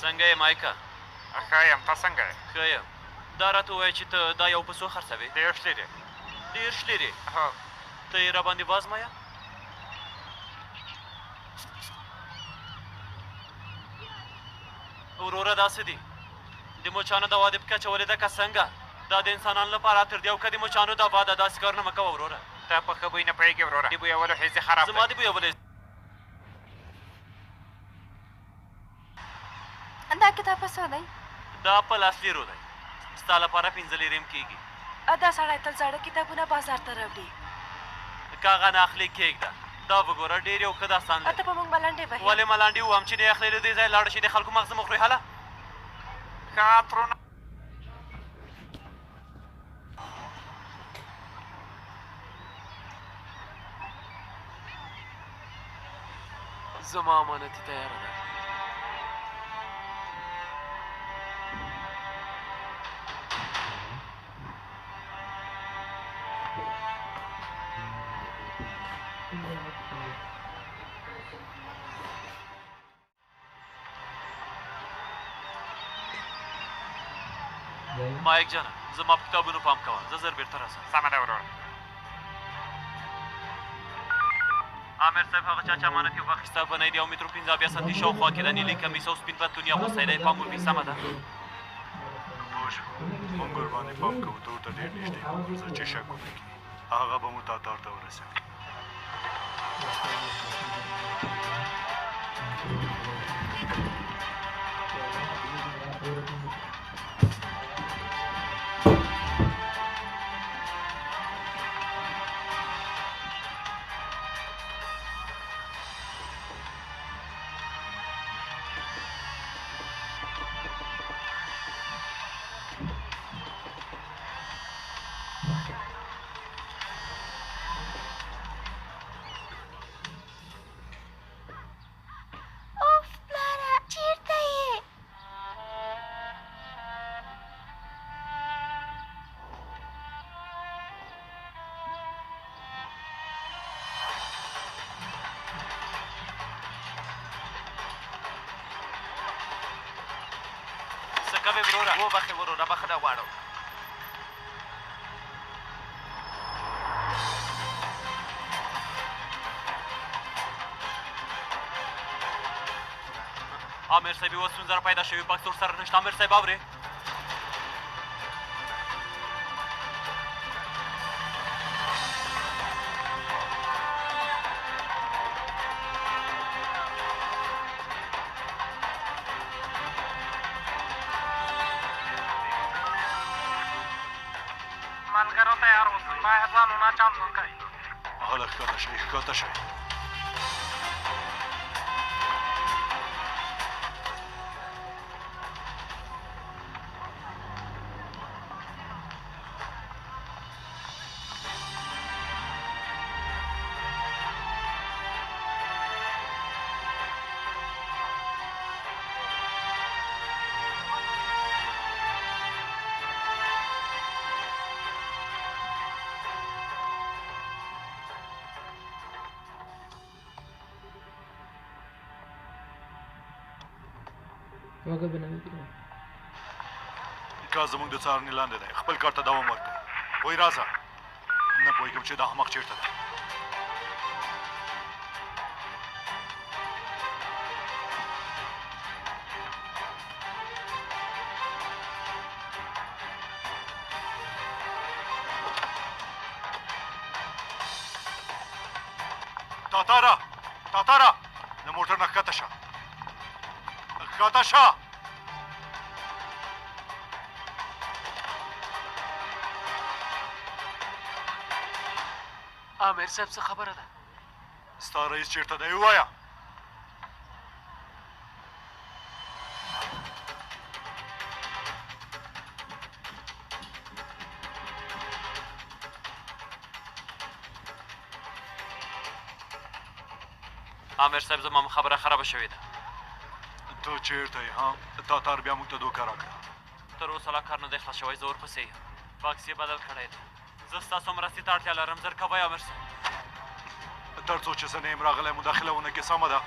څنګه یې مایکه؟ ښه یم، ته څنګه یې؟ ښه یم. دا راته ووایه چې ته دا یو په څو خرڅوې؟ 30 لیرې. 30 لیرې؟ هو. ته یې راباندې وازمایه. وروره دا څه دي؟ د مچانو دوا دې په کچه ولیده که څنګه؟ دا د انسانانو لپاره تر دې او که د مچانو دوا ده. داسې کارونه مه کوه وروره. ته په ښه بوی نه پوهېږې وروره. د بویولو حس یې خراب دی. زما د بویولو دا کتاب په څو دی؟ دا په لاس لیرو دی. ستا لپاره 15 لیرې هم کېږي. دا سړی تل زاړه کتابونه بازار ته راوړي. که هغه نه اخلي کېږده. دا وګوره ډېر یو ښه داستان دی. ته په موږ ملنډې وهې. ولې ملنډې ووایم چې نه اخلې له دې ځایه لاړه شي د خلکو مغز مه خورې هله. ښه عطرونه زما امانتي تیاره ده. مایک جانه زما په کتابونو پام کوه. زه زر بېرته راسم. سمه ده وروره. عامر صاحب هغه چا چې امانت یې واخیسته په 9 او مترو 15 بیا سانتي شاوخوا کې د نیلي کمیس او سپین پتلون یې اغوستی دی. پام وکړئ. سمه ده؟ پوه شو. موږ ورباندې پام کوو. ته ورته ډېر نږدې ورځه چې شک ونه کړي. هغه به مو تاتار ته ورسوي. کوې وروره؟ وبخې وروره، بخښنه غواړم. عامر صاحب یوه ستونزه پیدا شوې. بکس ورسره نشته. عامر صاحب اورې؟ ملګرو تیار اوسئ. باید ځانونه چمتو کړئ. هله ښکته شئ، ښکته شئ. کار زموږ د څارنې لاندې دی. خپل کار ته دوام ورکړئ. وایي راځه. نه پوهېږم چې دا احمق چېرته دی. تاتاره تاتاره د موټر نه ښکته شه. ښکته شه. عامر صاحب څه خبره ده؟ ستا رئیس چېرته دی؟ ووایه. عامر صاحب زما خبره خرابه شوې ده. ته چېرته یې ها؟ تاتار بیا موږ ته دوکه راکړه. تر اوسه لا کار نه دی خلاص شوی. زه ورپسې یم. بکس یې بدل کړی دی. زه ستاسو مرستې ته اړتیا لرم. زر کوئ عامر صاحب. تر څو چې زه نه یم راغلی مداخله ونه کړې. سمه ده.